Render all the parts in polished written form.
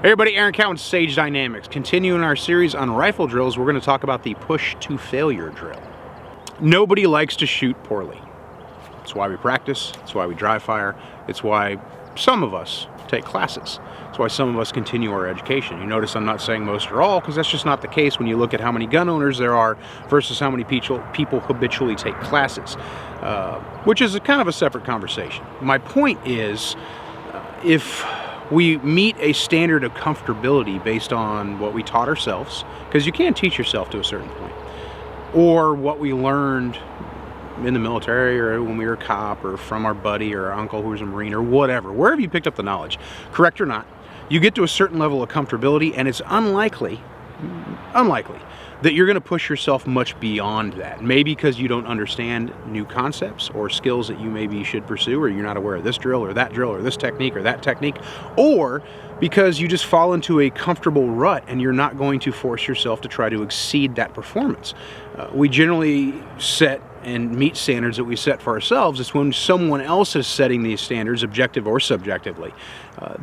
Hey everybody, Aaron Cowan, Sage Dynamics. Continuing our series on rifle drills, we're going to talk about the push to failure drill. Nobody likes to shoot poorly. It's why we practice, it's why we dry fire, it's why some of us take classes. It's why some of us continue our education. You notice I'm not saying most or all, because that's just not the case when you look at how many gun owners there are versus how many people habitually take classes, which is kind of a separate conversation. My point is, if we meet a standard of comfortability based on what we taught ourselves, because you can teach yourself to a certain point, or what we learned in the military or when we were a cop or from our buddy or our uncle who was a Marine or whatever, wherever you picked up the knowledge, correct or not, you get to a certain level of comfortability and it's unlikely that you're going to push yourself much beyond that. Maybe because you don't understand new concepts or skills that you maybe should pursue, or you're not aware of this drill or this technique or that technique, or because you just fall into a comfortable rut and you're not going to force yourself to try to exceed that performance. We generally set and meet standards that we set for ourselves. It's when someone else is setting these standards, objective or subjectively,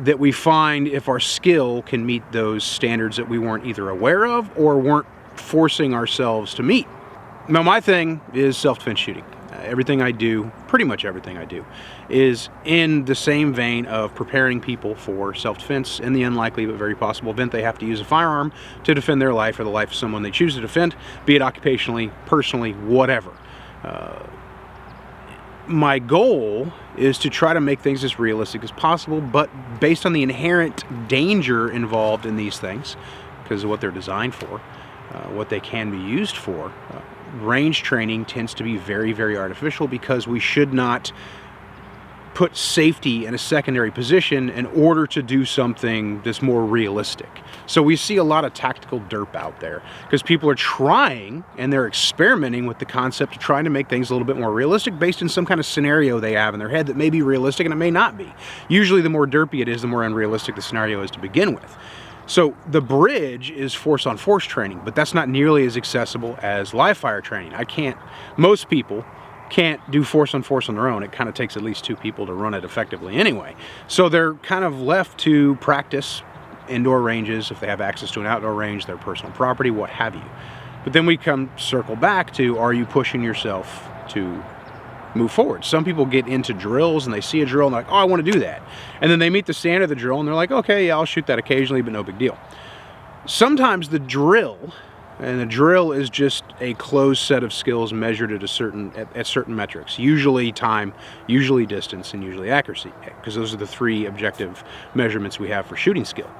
that we find if our skill can meet those standards that we weren't either aware of or weren't forcing ourselves to meet. Now, my thing is self-defense shooting. Everything I do, pretty much everything I do, is in the same vein of preparing people for self-defense in the unlikely but very possible event they have to use a firearm to defend their life or the life of someone they choose to defend, be it occupationally, personally, whatever. My goal is to try to make things as realistic as possible, but based on the inherent danger involved in these things, because of what they're designed for, what they can be used for, range training tends to be very, very artificial, because we should not put safety in a secondary position in order to do something that's more realistic. So we see a lot of tactical derp out there because people are trying and they're experimenting with the concept of trying to make things a little bit more realistic based in some kind of scenario they have in their head that may be realistic and it may not be. Usually the more derpy it is, the more unrealistic the scenario is to begin with. So the bridge is force on force training, but that's not nearly as accessible as live fire training. Most people can't do force on force on their own. It kind of takes at least two people to run it effectively anyway. So they're kind of left to practice indoor ranges if they have access to an outdoor range, their personal property, what have you. But then we circle back to, are you pushing yourself to move forward? Some people get into drills and they see a drill and they're like, oh, I want to do that. And then they meet the standard of the drill and they're like, okay, yeah, I'll shoot that occasionally, but no big deal. Sometimes the drill is just a closed set of skills measured at certain metrics, usually time, usually distance, and usually accuracy, because those are the three objective measurements we have for shooting skill.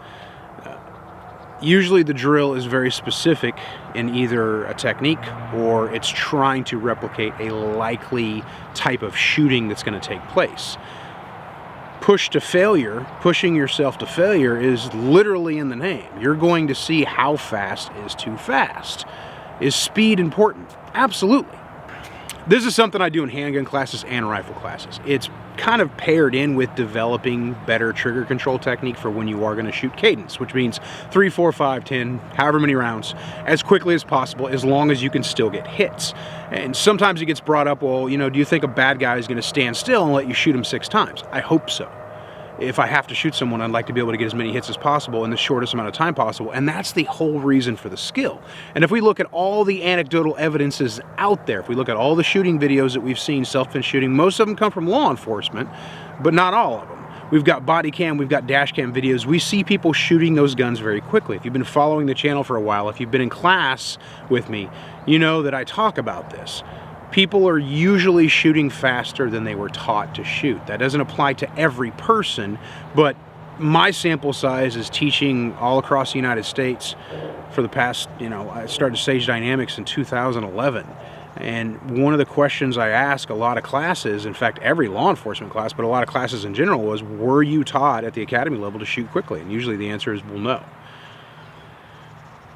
Usually the drill is very specific in either a technique or it's trying to replicate a likely type of shooting that's going to take place. Push to failure, pushing yourself to failure, is literally in the name. You're going to see how fast is too fast. Is speed important? Absolutely. This is something I do in handgun classes and rifle classes. It's kind of paired in with developing better trigger control technique for when you are going to shoot cadence, which means 3, 4, 5, 10, however many rounds, as quickly as possible, as long as you can still get hits. And sometimes it gets brought up, well, do you think a bad guy is going to stand still and let you shoot him 6 times? I hope so. If I have to shoot someone, I'd like to be able to get as many hits as possible in the shortest amount of time possible, and that's the whole reason for the skill. And if we look at all the anecdotal evidences out there, if we look at all the shooting videos that we've seen, self-defense shooting, most of them come from law enforcement, but not all of them. We've got body cam, we've got dash cam videos. We see people shooting those guns very quickly. If you've been following the channel for a while, if you've been in class with me, you know that I talk about this. People are usually shooting faster than they were taught to shoot. That doesn't apply to every person, but my sample size is teaching all across the United States for the past, I started Sage Dynamics in 2011. And one of the questions I ask a lot of classes, in fact, every law enforcement class, but a lot of classes in general, was, were you taught at the academy level to shoot quickly? And usually the answer is, well, no.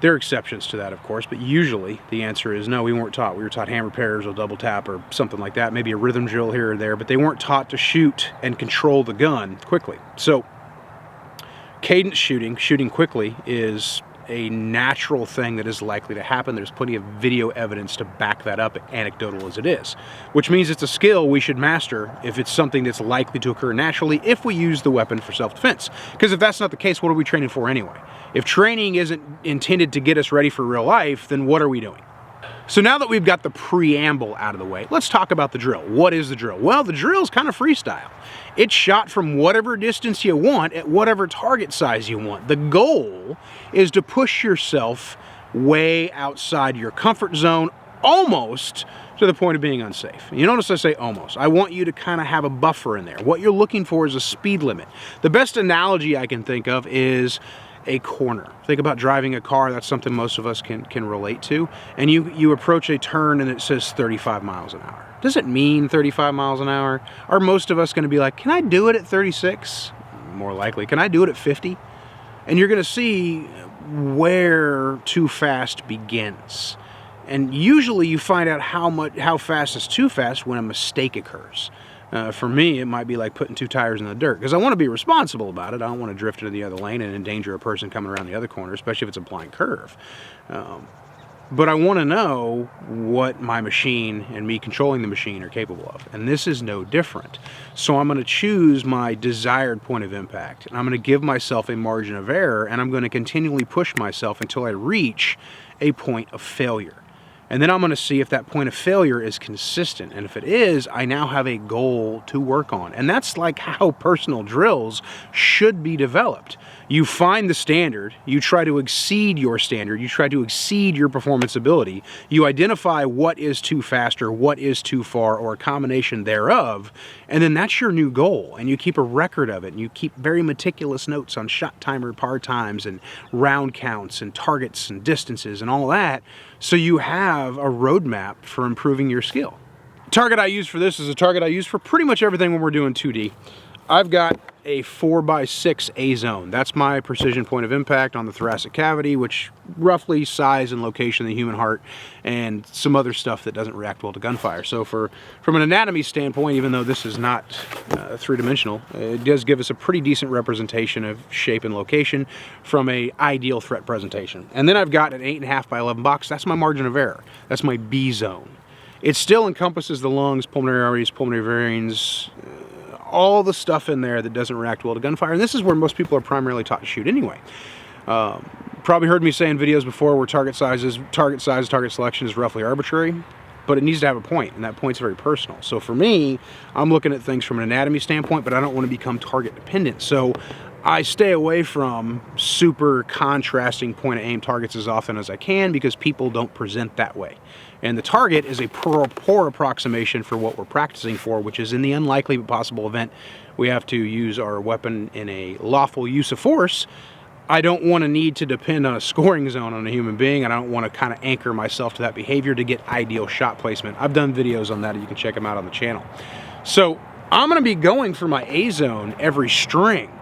There are exceptions to that, of course, but usually the answer is no, we weren't taught. We were taught hammer pairs or double tap or something like that, maybe a rhythm drill here or there, but they weren't taught to shoot and control the gun quickly. So cadence shooting quickly, is a natural thing that is likely to happen. There's plenty of video evidence to back that up, anecdotal as it is. Which means it's a skill we should master if it's something that's likely to occur naturally if we use the weapon for self-defense. Because if that's not the case, what are we training for anyway? If training isn't intended to get us ready for real life, then what are we doing? So now that we've got the preamble out of the way, let's talk about the drill. What is the drill? Well, the drill is kind of freestyle. It's shot from whatever distance you want at whatever target size you want. The goal is to push yourself way outside your comfort zone, almost to the point of being unsafe. You notice I say almost. I want you to kind of have a buffer in there. What you're looking for is a speed limit. The best analogy I can think of is a corner. Think about driving a car. That's something most of us can relate to. And you approach a turn and it says 35 miles an hour. Does it mean 35 miles an hour? Are most of us going to be like, can I do it at 36? More likely, can I do it at 50? And you're going to see where too fast begins. And usually you find out how fast is too fast when a mistake occurs. For me, it might be like putting two tires in the dirt, because I want to be responsible about it. I don't want to drift into the other lane and endanger a person coming around the other corner, especially if it's a blind curve. But I want to know what my machine and me controlling the machine are capable of. And this is no different. So I'm going to choose my desired point of impact. And I'm going to give myself a margin of error, and I'm going to continually push myself until I reach a point of failure. And then I'm going to see if that point of failure is consistent. And if it is, I now have a goal to work on. And that's like how personal drills should be developed. You find the standard, you try to exceed your standard, you try to exceed your performance ability, you identify what is too fast or what is too far or a combination thereof, and then that's your new goal. And you keep a record of it, and you keep very meticulous notes on shot timer, par times, and round counts, and targets, and distances, and all that, so you have a roadmap for improving your skill. The target I use for this is a target I use for pretty much everything when we're doing 2D. I've got a 4x6 A zone. That's my precision point of impact on the thoracic cavity, which roughly size and location of the human heart, and some other stuff that doesn't react well to gunfire. So from an anatomy standpoint, even though this is not three-dimensional, it does give us a pretty decent representation of shape and location from a ideal threat presentation. And then I've got an 8.5 by 11 box. That's my margin of error. That's my B zone. It still encompasses the lungs, pulmonary arteries, pulmonary veins, all the stuff in there that doesn't react well to gunfire. And this is where most people are primarily taught to shoot anyway. Probably heard me say in videos before where target size, target selection is roughly arbitrary, but it needs to have a point, and that point's very personal. So for me, I'm looking at things from an anatomy standpoint, but I don't want to become target dependent. So I stay away from super contrasting point of aim targets as often as I can, because people don't present that way. And the target is a poor approximation for what we're practicing for, which is in the unlikely but possible event we have to use our weapon in a lawful use of force. I don't want to need to depend on a scoring zone on a human being, and I don't want to kind of anchor myself to that behavior to get ideal shot placement. I've done videos on that, and you can check them out on the channel. So I'm going to be going for my A zone every string,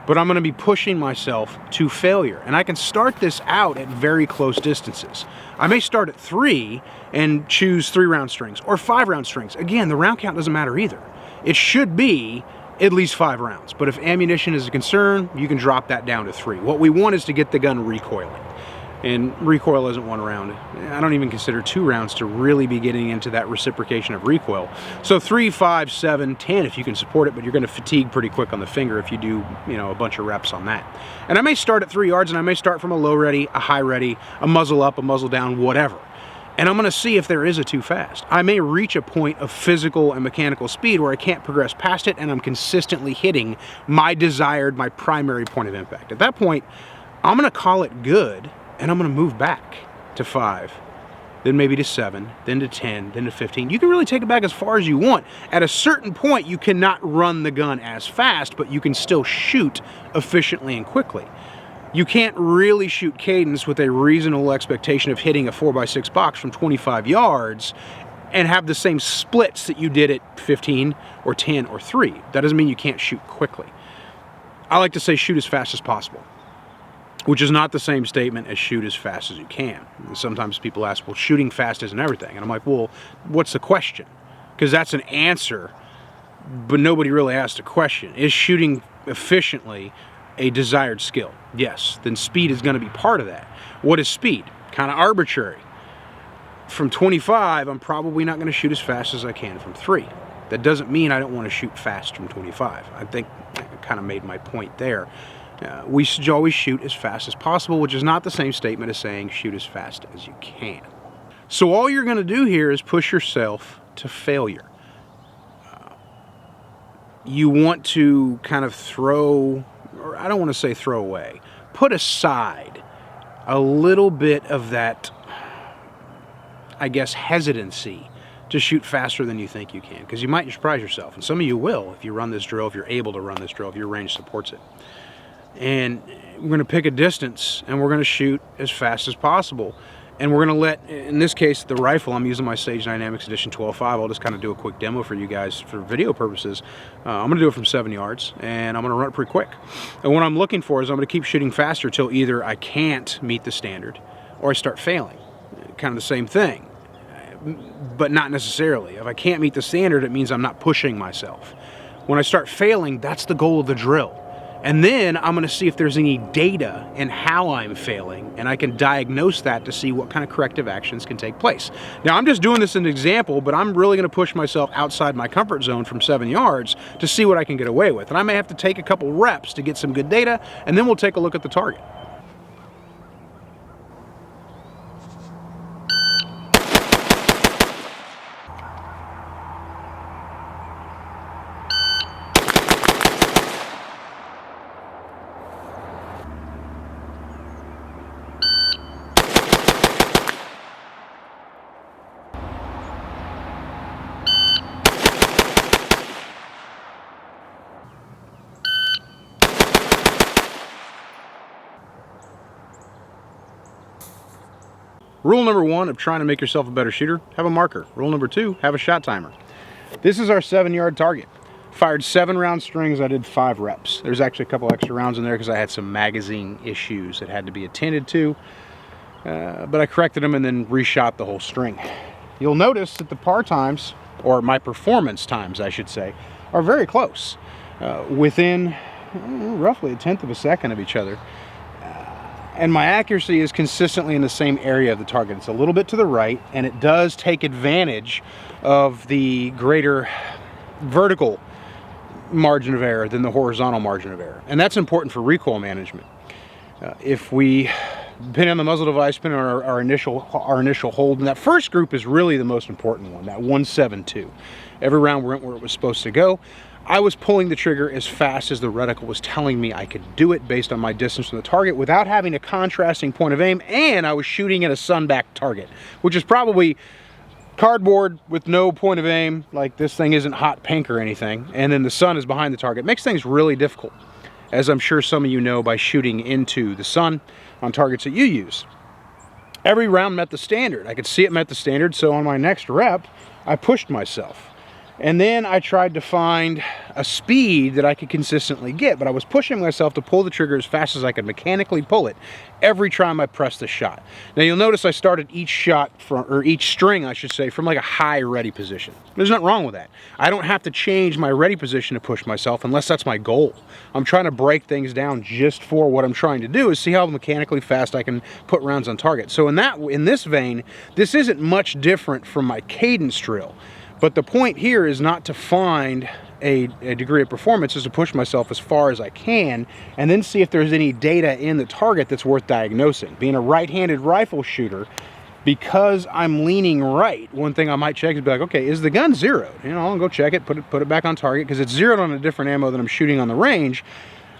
but I'm going to be pushing myself to failure. And I can start this out at very close distances. I may start at 3 and choose 3-round strings or 5-round strings. Again, the round count doesn't matter either. It should be at least 5 rounds. But if ammunition is a concern, you can drop that down to 3. What we want is to get the gun recoiling. And recoil isn't 1 round. I don't even consider 2 rounds to really be getting into that reciprocation of recoil. So 3, 5, 7, 10 if you can support it, but you're going to fatigue pretty quick on the finger if you do, a bunch of reps on that. And I may start at 3 yards, and I may start from a low ready, a high ready, a muzzle up, a muzzle down, whatever. And I'm going to see if there is a too fast. I may reach a point of physical and mechanical speed where I can't progress past it, and I'm consistently hitting my primary point of impact. At that point, I'm going to call it good, and I'm going to move back to 5, then maybe to 7, then to 10, then to 15. You can really take it back as far as you want. At a certain point, you cannot run the gun as fast, but you can still shoot efficiently and quickly. You can't really shoot cadence with a reasonable expectation of hitting a 4x6 box from 25 yards and have the same splits that you did at 15 or 10 or 3. That doesn't mean you can't shoot quickly. I like to say shoot as fast as possible, which is not the same statement as shoot as fast as you can. And sometimes people ask, well, shooting fast isn't everything. And I'm like, well, what's the question? Because that's an answer, but nobody really asked a question. Is shooting efficiently a desired skill, yes, then speed is going to be part of that. What is speed? Kind of arbitrary. From 25, I'm probably not going to shoot as fast as I can from 3. That doesn't mean I don't want to shoot fast from 25. I think I kind of made my point there. We should always shoot as fast as possible, which is not the same statement as saying shoot as fast as you can. So all you're going to do here is push yourself to failure. You want to kind of throw, or I don't want to say throw away, put aside a little bit of that, I guess, hesitancy to shoot faster than you think you can, because you might surprise yourself, and some of you will if you run this drill, if you're able to run this drill, if your range supports it. And we're going to pick a distance, and we're going to shoot as fast as possible. And we're going to let, in this case, the rifle, I'm using my Sage Dynamics Edition 12.5. I'll just kind of do a quick demo for you guys for video purposes. I'm going to do it from 7 yards, and I'm going to run it pretty quick. And what I'm looking for is I'm going to keep shooting faster till either I can't meet the standard or I start failing. Kind of the same thing, but not necessarily. If I can't meet the standard, it means I'm not pushing myself. When I start failing, that's the goal of the drill. And then I'm going to see if there's any data in how I'm failing, and I can diagnose that to see what kind of corrective actions can take place. Now, I'm just doing this as an example, but I'm really going to push myself outside my comfort zone from 7 yards to see what I can get away with. And I may have to take a couple reps to get some good data, and then we'll take a look at the target. Rule number 1 of trying to make yourself a better shooter, have a marker. Rule number 2, have a shot timer. This is our 7-yard target. Fired 7 round strings, I did 5 reps. There's actually a couple extra rounds in there because I had some magazine issues that had to be attended to. But I corrected them and then reshot the whole string. You'll notice that the par times, or my performance times I should say, are very close. Within roughly 1/10 of a second of each other. And my accuracy is consistently in the same area of the target. It's a little bit to the right, and it does take advantage of the greater vertical margin of error than the horizontal margin of error. And that's important for recoil management. If we pin on the muzzle device, pin on our initial hold, and that first group is really the most important one, that 172. Every round went where it was supposed to go. I was pulling the trigger as fast as the reticle was telling me I could do it based on my distance from the target without having a contrasting point of aim, and I was shooting at a sun-backed target, which is probably cardboard with no point of aim, like this thing isn't hot pink or anything, and then the sun is behind the target. It makes things really difficult, as I'm sure some of you know by shooting into the sun on targets that you use. Every round met the standard. I could see it met the standard, so on my next rep, I pushed myself. And then I tried to find a speed that I could consistently get, but I was pushing myself to pull the trigger as fast as I could mechanically pull it every time I pressed the shot. Now you'll notice I started each shot from, or each string I should say, from like a high ready position. There's nothing wrong with that. I don't have to change my ready position to push myself unless that's my goal. I'm trying to break things down just for what I'm trying to do is see how mechanically fast I can put rounds on target. So in this vein, this isn't much different from my cadence drill. But the point here is not to find a degree of performance, is to push myself as far as I can and then see if there's any data in the target that's worth diagnosing. Being a right-handed rifle shooter, because I'm leaning right, one thing I might check is be like, okay, is the gun zeroed? You know, I'll go check it, put it back on target, because it's zeroed on a different ammo than I'm shooting on the range.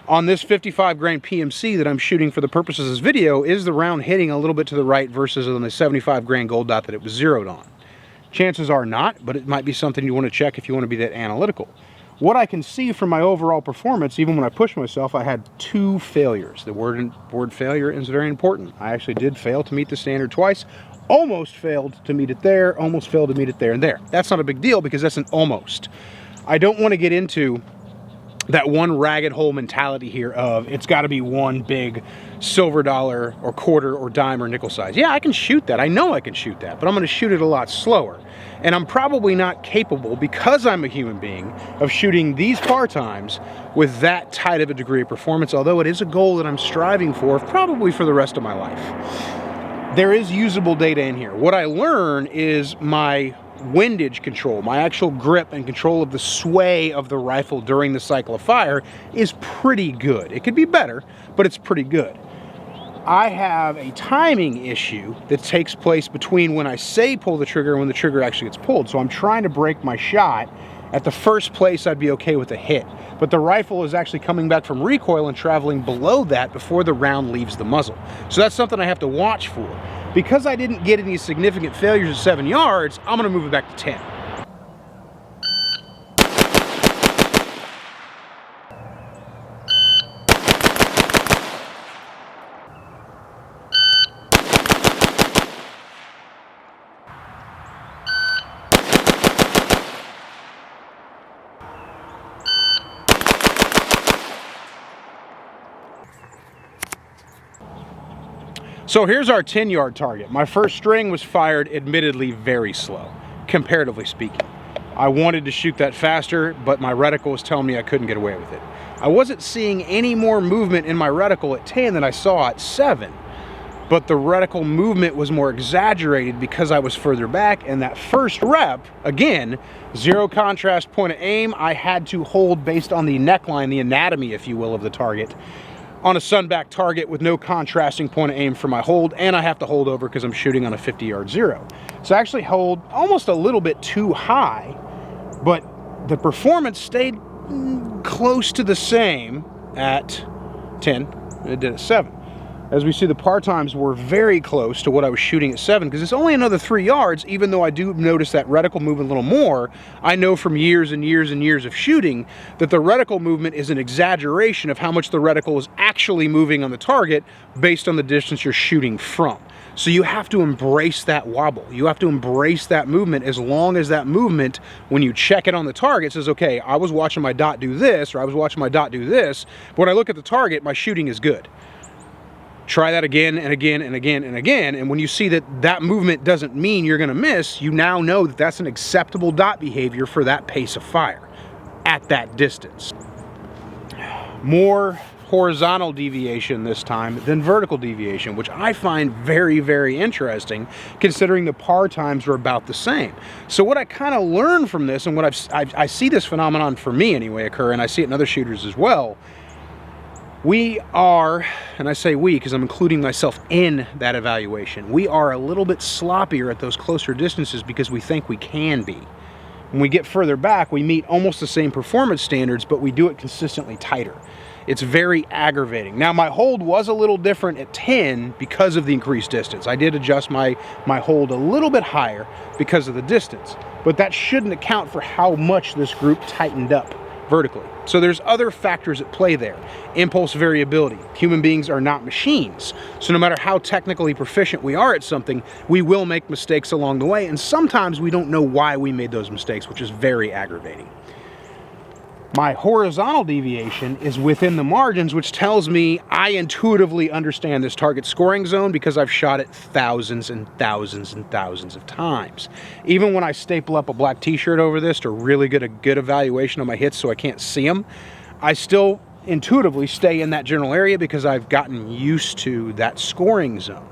On this 55 grain PMC that I'm shooting for the purposes of this video, is the round hitting a little bit to the right versus on the 75 grain gold dot that it was zeroed on? Chances are not, but it might be something you want to check if you want to be that analytical. What I can see from my overall performance, even when I pushed myself, I had 2 failures. The word failure is very important. I actually did fail to meet the standard twice, almost failed to meet it there, almost failed to meet it there and there. That's not a big deal because that's an almost. I don't want to get into that one ragged hole mentality here of it's got to be one big silver dollar or quarter or dime or nickel size. Yeah, I can shoot that. I know I can shoot that, but I'm going to shoot it a lot slower. And I'm probably not capable, because I'm a human being, of shooting these par times with that tight of a degree of performance, although it is a goal that I'm striving for probably for the rest of my life. There is usable data in here. What I learn is my windage control, my actual grip and control of the sway of the rifle during the cycle of fire is pretty good. It could be better, but it's pretty good. I have a timing issue that takes place between when I say pull the trigger and when the trigger actually gets pulled. So I'm trying to break my shot at the first place I'd be okay with a hit. But the rifle is actually coming back from recoil and traveling below that before the round leaves the muzzle. So that's something I have to watch for. Because I didn't get any significant failures at 7 yards, I'm gonna move it back to 10. So here's our 10-yard target. My first string was fired admittedly very slow, comparatively speaking. I wanted to shoot that faster, but my reticle was telling me I couldn't get away with it. I wasn't seeing any more movement in my reticle at 10 than I saw at 7, but the reticle movement was more exaggerated because I was further back, and that first rep, again, zero contrast point of aim, I had to hold based on the neckline, the anatomy, if you will, of the target, on a sunback target with no contrasting point of aim for my hold, and I have to hold over because I'm shooting on a 50-yard zero. So I actually hold almost a little bit too high, but the performance stayed close to the same at 10 and it did at 7. As we see, the par times were very close to what I was shooting at 7, because it's only another 3 yards, even though I do notice that reticle moving a little more. I know from years and years and years of shooting that the reticle movement is an exaggeration of how much the reticle is actually moving on the target based on the distance you're shooting from. So you have to embrace that wobble. You have to embrace that movement, as long as that movement, when you check it on the target, says, okay, I was watching my dot do this, or I was watching my dot do this, but when I look at the target, my shooting is good. Try that again and again and again and again, and when you see that that movement doesn't mean you're going to miss, you now know that that's an acceptable dot behavior for that pace of fire at that distance. More horizontal deviation this time than vertical deviation, which I find very, very interesting, considering the par times were about the same. So what I kind of learned from this, and what I see this phenomenon for me anyway occur, and I see it in other shooters as well, we are, and I say we because I'm including myself in that evaluation, we are a little bit sloppier at those closer distances because we think we can be. When we get further back, we meet almost the same performance standards, but we do it consistently tighter. It's very aggravating. Now, my hold was a little different at 10 because of the increased distance. I did adjust my hold a little bit higher because of the distance, but that shouldn't account for how much this group tightened up vertically. So there's other factors at play there. Impulse variability. Human beings are not machines. So no matter how technically proficient we are at something, we will make mistakes along the way, and sometimes we don't know why we made those mistakes, which is very aggravating. My horizontal deviation is within the margins, which tells me I intuitively understand this target scoring zone because I've shot it thousands and thousands and thousands of times. Even when I staple up a black t-shirt over this to really get a good evaluation of my hits so I can't see them, I still intuitively stay in that general area because I've gotten used to that scoring zone.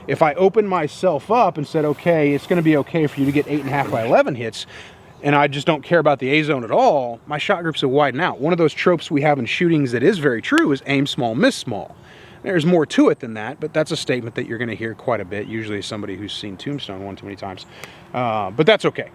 If I open myself up and said, okay, it's going to be okay for you to get 8.5 by 11 hits, and I just don't care about the A zone at all, my shot groups will widen out. One of those tropes we have in shootings that is very true is aim small, miss small. There's more to it than that, but that's a statement that you're going to hear quite a bit, usually as somebody who's seen Tombstone one too many times. But that's okay.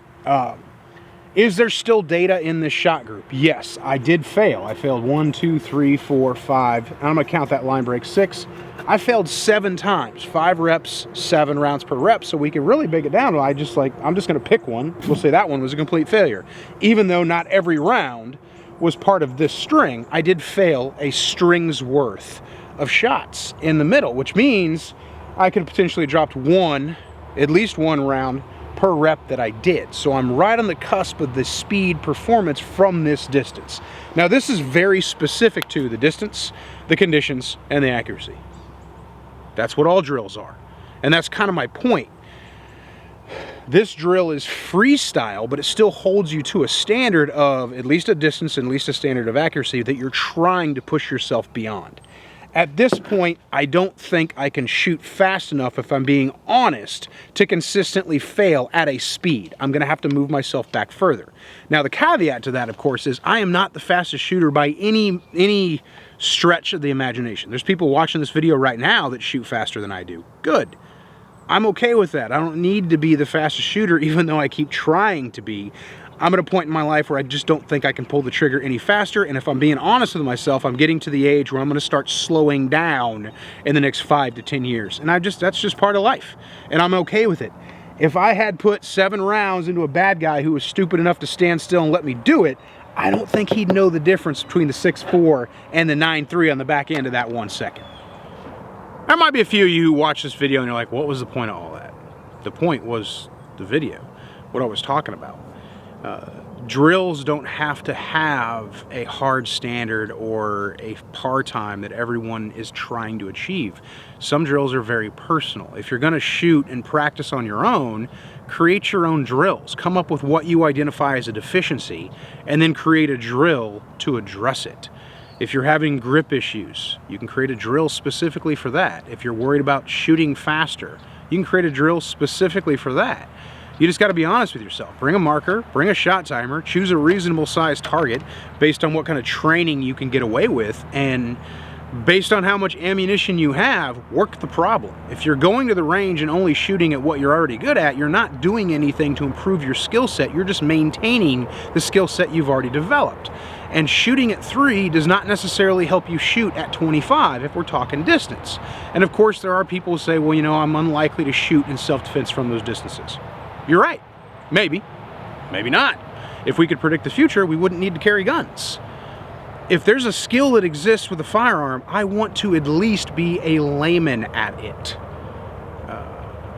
Is there still data in this shot group? Yes, I did fail. I failed 1, 2, 3, 4, 5. I'm going to count that line break 6. I failed 7 times, 5 reps, 7 rounds per rep, so we can really break it down. I'm just going to pick one. We'll say that one was a complete failure. Even though not every round was part of this string, I did fail a string's worth of shots in the middle, which means I could potentially dropped at least one round per rep that I did. So I'm right on the cusp of the speed performance from this distance. Now this is very specific to the distance, the conditions, and the accuracy. That's what all drills are. And that's kind of my point. This drill is freestyle, but it still holds you to a standard of at least a distance and at least a standard of accuracy that you're trying to push yourself beyond. At this point, I don't think I can shoot fast enough, if I'm being honest, to consistently fail at a speed. I'm gonna have to move myself back further. Now the caveat to that, of course, is I am not the fastest shooter by any stretch of the imagination. There's people watching this video right now that shoot faster than I do. Good. I'm okay with that. I don't need to be the fastest shooter, even though I keep trying to be. I'm at a point in my life where I just don't think I can pull the trigger any faster, and if I'm being honest with myself, I'm getting to the age where I'm going to start slowing down in the next 5 to 10 years. And that's just part of life, and I'm okay with it. If I had put 7 rounds into a bad guy who was stupid enough to stand still and let me do it, I don't think he'd know the difference between the 6.4 and the 9.3 on the back end of that 1 second. There might be a few of you who watch this video and you're like, what was the point of all that? The point was the video, what I was talking about. Drills don't have to have a hard standard or a par time that everyone is trying to achieve. Some drills are very personal. If you're going to shoot and practice on your own, create your own drills. Come up with what you identify as a deficiency and then create a drill to address it. If you're having grip issues, you can create a drill specifically for that. If you're worried about shooting faster, you can create a drill specifically for that. You just got to be honest with yourself. Bring a marker, bring a shot timer, choose a reasonable sized target based on what kind of training you can get away with, and based on how much ammunition you have, work the problem. If you're going to the range and only shooting at what you're already good at, you're not doing anything to improve your skill set. You're just maintaining the skill set you've already developed. And shooting at 3 does not necessarily help you shoot at 25 if we're talking distance. And of course, there are people who say, well, you know, I'm unlikely to shoot in self-defense from those distances. You're right. Maybe. Maybe not. If we could predict the future, we wouldn't need to carry guns. If there's a skill that exists with a firearm, I want to at least be a layman at it.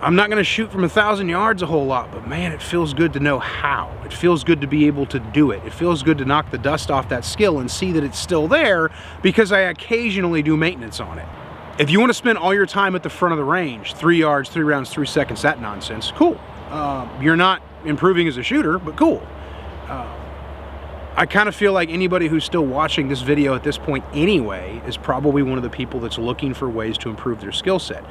I'm not going to shoot from 1,000 yards a whole lot, but man, it feels good to know how. It feels good to be able to do it. It feels good to knock the dust off that skill and see that it's still there because I occasionally do maintenance on it. If you want to spend all your time at the front of the range, 3 yards, 3 rounds, 3 seconds, that nonsense, cool. You're not improving as a shooter, but cool. I kind of feel like anybody who's still watching this video at this point anyway is probably one of the people that's looking for ways to improve their skill set.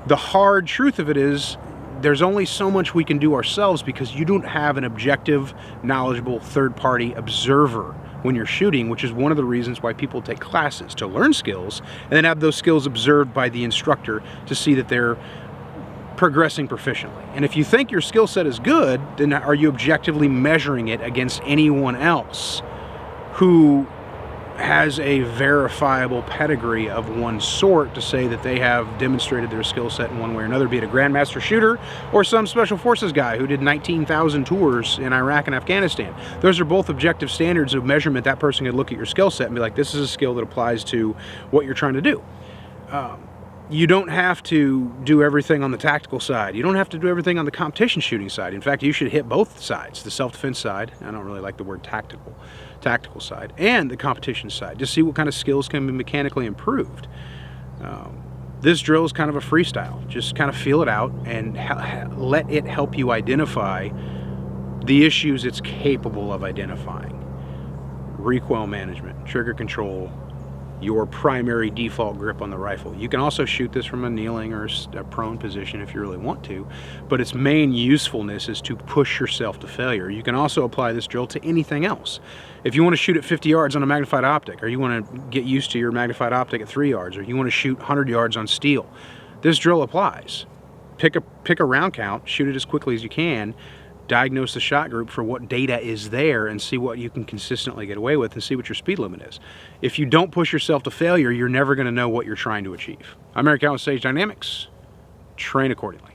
The hard truth of it is there's only so much we can do ourselves because you don't have an objective, knowledgeable, third-party observer when you're shooting, which is one of the reasons why people take classes, to learn skills and then have those skills observed by the instructor to see that they're progressing proficiently. And if you think your skill set is good, then are you objectively measuring it against anyone else who has a verifiable pedigree of one sort to say that they have demonstrated their skill set in one way or another, be it a grandmaster shooter or some special forces guy who did 19,000 tours in Iraq and Afghanistan? Those are both objective standards of measurement. That person could look at your skill set and be like, this is a skill that applies to what you're trying to do. You don't have to do everything on the tactical side. You don't have to do everything on the competition shooting side. In fact, you should hit both sides, the self-defense side, I don't really like the word tactical side, and the competition side. Just see what kind of skills can be mechanically improved. This drill is kind of a freestyle. Just kind of feel it out and let it help you identify the issues it's capable of identifying. Recoil management, trigger control, your primary default grip on the rifle. You can also shoot this from a kneeling or a prone position if you really want to, but its main usefulness is to push yourself to failure. You can also apply this drill to anything else. If you want to shoot at 50 yards on a magnified optic, or you want to get used to your magnified optic at 3 yards, or you want to shoot 100 yards on steel, this drill applies. Pick a round count, shoot it as quickly as you can, diagnose the shot group for what data is there and see what you can consistently get away with and see what your speed limit is. If you don't push yourself to failure, you're never going to know what you're trying to achieve. I'm Eric Allen with Sage Dynamics. Train accordingly.